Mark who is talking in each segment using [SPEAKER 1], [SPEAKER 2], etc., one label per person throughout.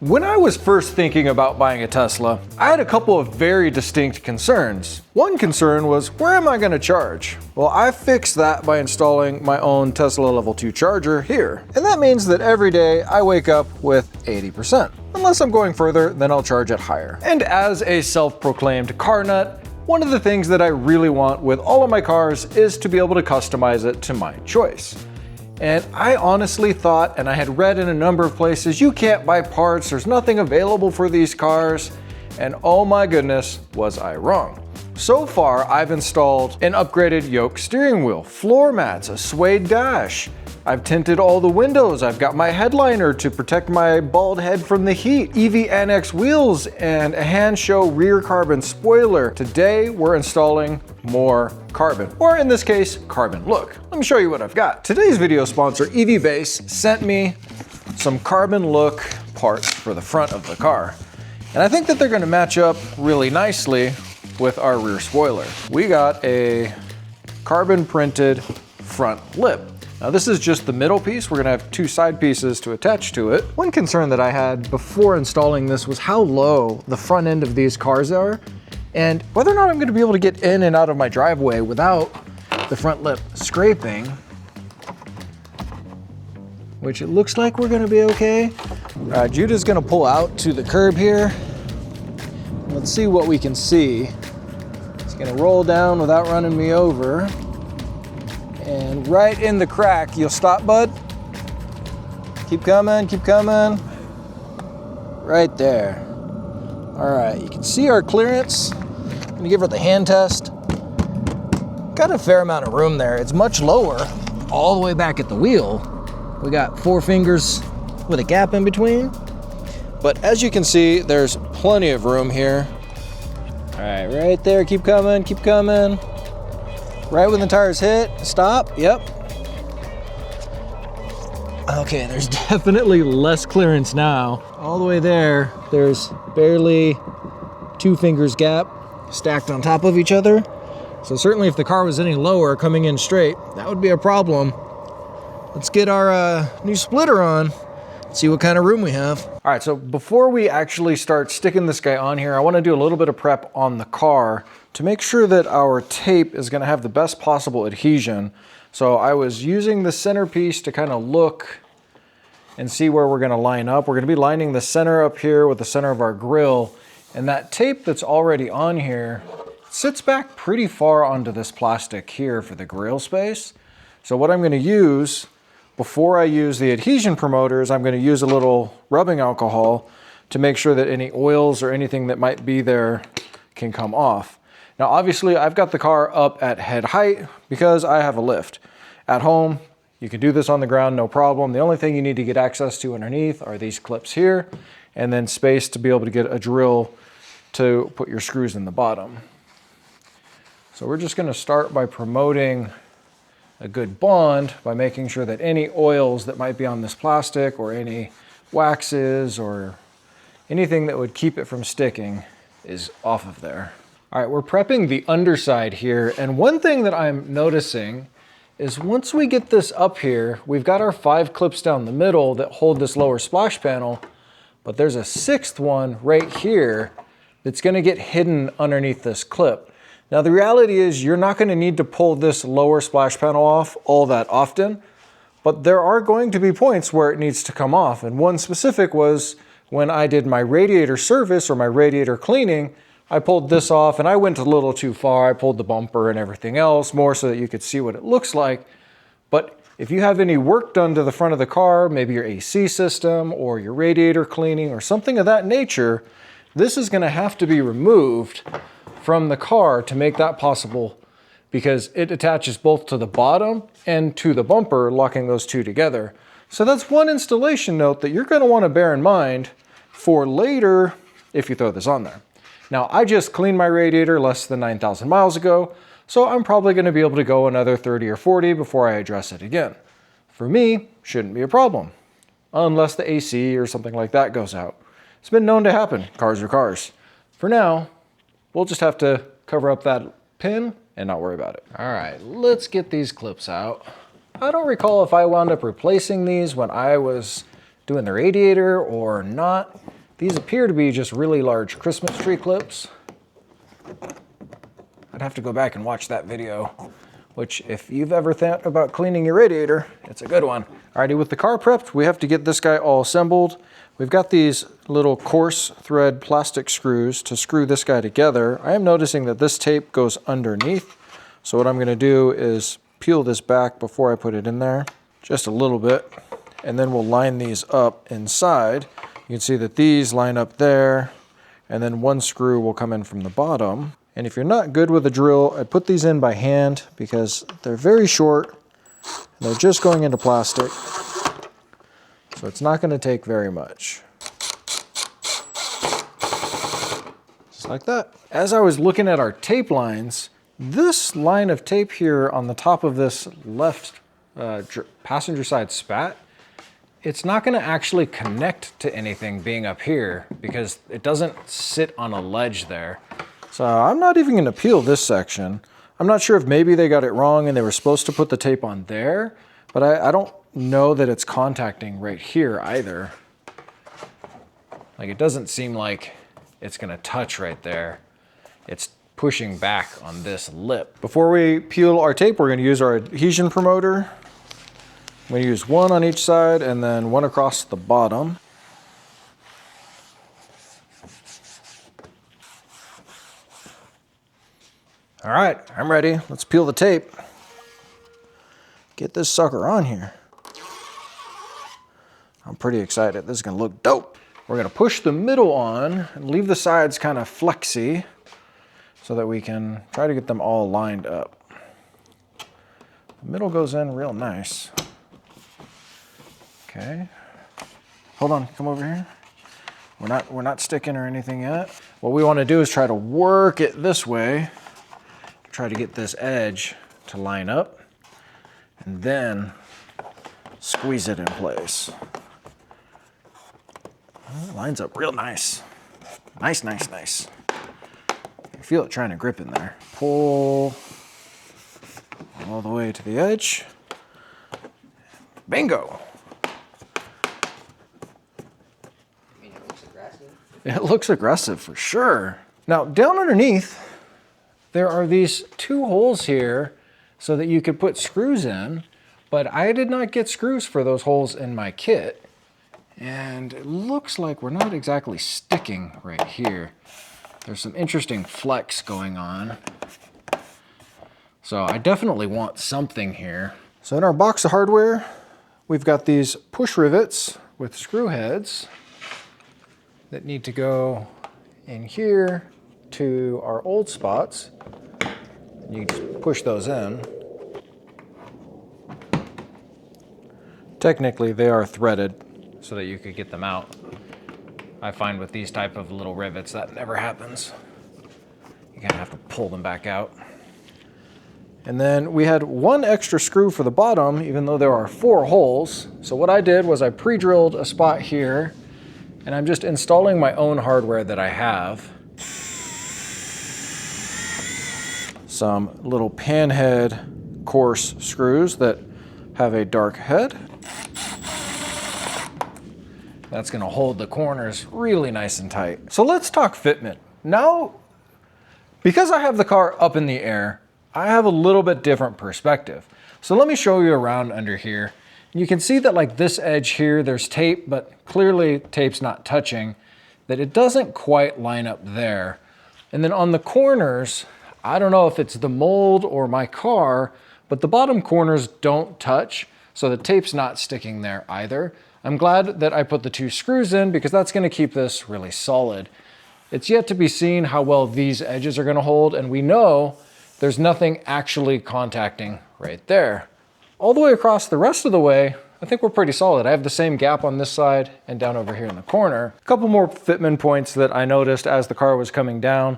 [SPEAKER 1] When I was first thinking about buying a Tesla, I had a couple of very distinct concerns. One concern was, where am I going to charge? Well, I fixed that by installing my own Tesla Level 2 charger here. And that means that every day I wake up with 80%. Unless I'm going further, then I'll charge it higher. And as a self-proclaimed car nut, one of the things that I really want with all of my cars is to be able to customize it to my choice. And I honestly thought, and I had read in a number of places, you can't buy parts, there's nothing available for these cars. And oh my goodness, was I wrong. So far, I've installed an upgraded yoke steering wheel, floor mats, a suede dash. I've tinted all the windows. I've got my headliner to protect my bald head from the heat, EV Annex wheels, and a hand show rear carbon spoiler. Today, we're installing more carbon, or in this case, carbon look. Let me show you what I've got. Today's video sponsor, EVBase, sent me some carbon look parts for the front of the car. And I think that they're gonna match up really nicely with our rear spoiler. We got a carbon printed front lip. Now this is just the middle piece. We're gonna have two side pieces to attach to it. One concern that I had before installing this was how low the front end of these cars are and whether or not I'm gonna be able to get in and out of my driveway without the front lip scraping, which it looks like we're gonna be okay. Judah's gonna pull out to the curb here. Let's see what we can see. It's gonna roll down without running me over. And right in the crack, you'll stop, bud? Keep coming, keep coming. Right there. All right, you can see our clearance. I'm gonna give her the hand test. Got a fair amount of room there. It's much lower all the way back at the wheel. We got 4 fingers with a gap in between. But as you can see, there's plenty of room here. All right, right there, keep coming, keep coming. Right when the tires hit, stop, yep. Okay, there's definitely less clearance now. All the way there, there's barely 2 fingers gap stacked on top of each other. So certainly if the car was any lower coming in straight, that would be a problem. Let's get our new splitter on, see what kind of room we have. All right, so before we actually start sticking this guy on here, I wanna do a little bit of prep on the car to make sure that our tape is gonna have the best possible adhesion. So I was using the centerpiece to kind of look and see where we're gonna line up. We're gonna be lining the center up here with the center of our grill, and that tape that's already on here sits back pretty far onto this plastic here for the grill space. So what I'm gonna use, before I use the adhesion promoters, I'm gonna use a little rubbing alcohol to make sure that any oils or anything that might be there can come off. Now, obviously, I've got the car up at head height because I have a lift. At home, you can do this on the ground, no problem. The only thing you need to get access to underneath are these clips here, and then space to be able to get a drill to put your screws in the bottom. So we're just gonna start by promoting a good bond by making sure that any oils that might be on this plastic or any waxes or anything that would keep it from sticking is off of there. All right, we're prepping the underside here, and one thing that I'm noticing is once we get this up here, we've got our 5 clips down the middle that hold this lower splash panel, but there's a 6th one right here that's gonna get hidden underneath this clip. Now the reality is you're not gonna need to pull this lower splash panel off all that often, but there are going to be points where it needs to come off, and one specific was when I did my radiator service or my radiator cleaning. I pulled this off and I went a little too far. I pulled the bumper and everything else more so that you could see what it looks like. But if you have any work done to the front of the car, maybe your AC system or your radiator cleaning or something of that nature, this is gonna have to be removed from the car to make that possible because it attaches both to the bottom and to the bumper, locking those two together. So that's one installation note that you're gonna wanna bear in mind for later if you throw this on there. Now, I just cleaned my radiator less than 9,000 miles ago, so I'm probably gonna be able to go another 30 or 40 before I address it again. For me, shouldn't be a problem, unless the AC or something like that goes out. It's been known to happen, cars are cars. For now, we'll just have to cover up that pin and not worry about it. All right, let's get these clips out. I don't recall if I wound up replacing these when I was doing the radiator or not. These appear to be just really large Christmas tree clips. I'd have to go back and watch that video, which if you've ever thought about cleaning your radiator, it's a good one. Alrighty, with the car prepped, we have to get this guy all assembled. We've got these little coarse thread plastic screws to screw this guy together. I am noticing that this tape goes underneath. So what I'm gonna do is peel this back before I put it in there, just a little bit, and then we'll line these up inside. You can see that these line up there, and then one screw will come in from the bottom. And if you're not good with a drill, I put these in by hand because they're very short, and they're just going into plastic. So it's not going to take very much. Just like that. As I was looking at our tape lines, this line of tape here on the top of this left passenger side spat, it's not going to actually connect to anything being up here because it doesn't sit on a ledge there. So I'm not even going to peel this section. I'm not sure if maybe they got it wrong and they were supposed to put the tape on there, but I don't know that it's contacting right here either. Like, it doesn't seem like it's going to touch right there. It's pushing back on this lip. Before we peel our tape, we're going to use our adhesion promoter. I'm going to use one on each side and then one across the bottom. All right, I'm ready. Let's peel the tape. Get this sucker on here. I'm pretty excited. This is gonna look dope. We're gonna push the middle on and leave the sides kind of flexy so that we can try to get them all lined up. The middle goes in real nice. Okay. Hold on, come over here. We're not sticking or anything yet. What we wanna do is try to work it this way. Try to get this edge to line up and then squeeze it in place. Well, it lines up real nice. Nice, nice, nice. You feel it trying to grip in there. Pull all the way to the edge. Bingo.
[SPEAKER 2] I mean, it looks aggressive.
[SPEAKER 1] It looks aggressive for sure. Now, down underneath, there are these two holes here so that you could put screws in, but I did not get screws for those holes in my kit. And it looks like we're not exactly sticking right here. There's some interesting flex going on. So I definitely want something here. So in our box of hardware, we've got these push rivets with screw heads that need to go in here to our old spots. You just push those in. Technically, they are threaded so that you could get them out. I find with these type of little rivets that never happens. You kind of have to pull them back out. And then we had one extra screw for the bottom, even though there are 4 holes. So what I did was I pre-drilled a spot here, and I'm just installing my own hardware that I have. Some little panhead coarse screws that have a dark head. That's gonna hold the corners really nice and tight. So let's talk fitment. Now, because I have the car up in the air, I have a little bit different perspective. So let me show you around under here. You can see that like this edge here, there's tape, but clearly tape's not touching, that it doesn't quite line up there. And then on the corners, I don't know if it's the mold or my car, but the bottom corners don't touch, so the tape's not sticking there either. I'm glad that I put the 2 screws in because that's gonna keep this really solid. It's yet to be seen how well these edges are gonna hold, and we know there's nothing actually contacting right there. All the way across the rest of the way, I think we're pretty solid. I have the same gap on this side and down over here in the corner. A couple more fitment points that I noticed as the car was coming down.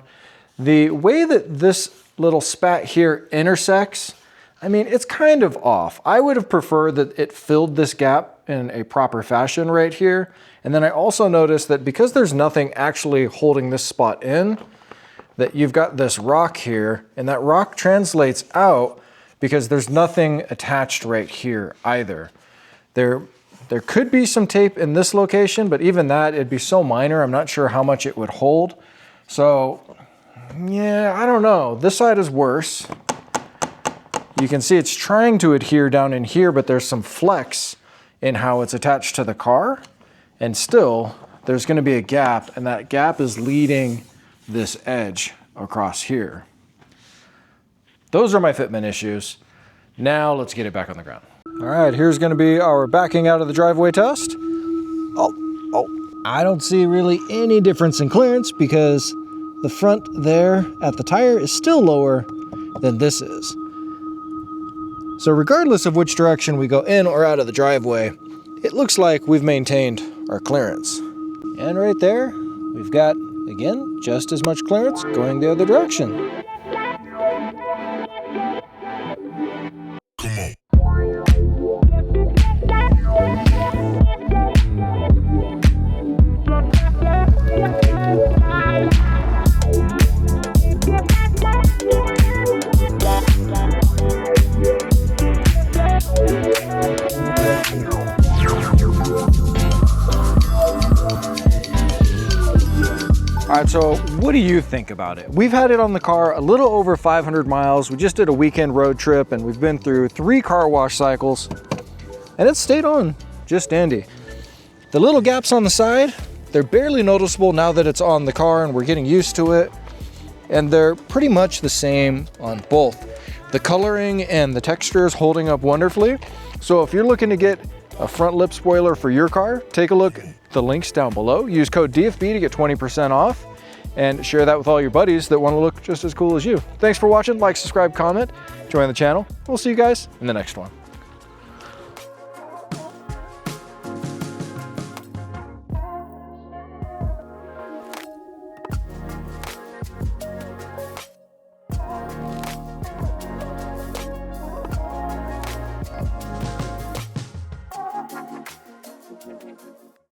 [SPEAKER 1] The way that this little spat here intersects, I mean, it's kind of off. I would have preferred that it filled this gap in a proper fashion right here. And then I also noticed that because there's nothing actually holding this spot in, that you've got this rock here, and that rock translates out because there's nothing attached right here either. There There could be some tape in this location, but even that, it'd be so minor. I'm not sure how much it would hold. So yeah, I don't know. This side is worse. You can see it's trying to adhere down in here, but there's some flex in how it's attached to the car. And still, there's gonna be a gap, and that gap is leading this edge across here. Those are my fitment issues. Now let's get it back on the ground. All right, here's gonna be our backing out of the driveway test. I don't see really any difference in clearance because the front there at the tire is still lower than this is. So regardless of which direction we go in or out of the driveway, it looks like we've maintained our clearance. And right there, we've got, again, just as much clearance going the other direction. All right, so what do you think about it? We've had it on the car a little over 500 miles. We just did a weekend road trip and we've been through 3 car wash cycles and it's stayed on just dandy. The little gaps on the side, they're barely noticeable now that it's on the car and we're getting used to it. And they're pretty much the same on both. The coloring and the texture is holding up wonderfully. So if you're looking to get a front lip spoiler for your car, take a look at the links down below. Use code DFB to get 20% off and share that with all your buddies that want to look just as cool as you. Thanks for watching. Like, subscribe, comment, join the channel. We'll see you guys in the next one.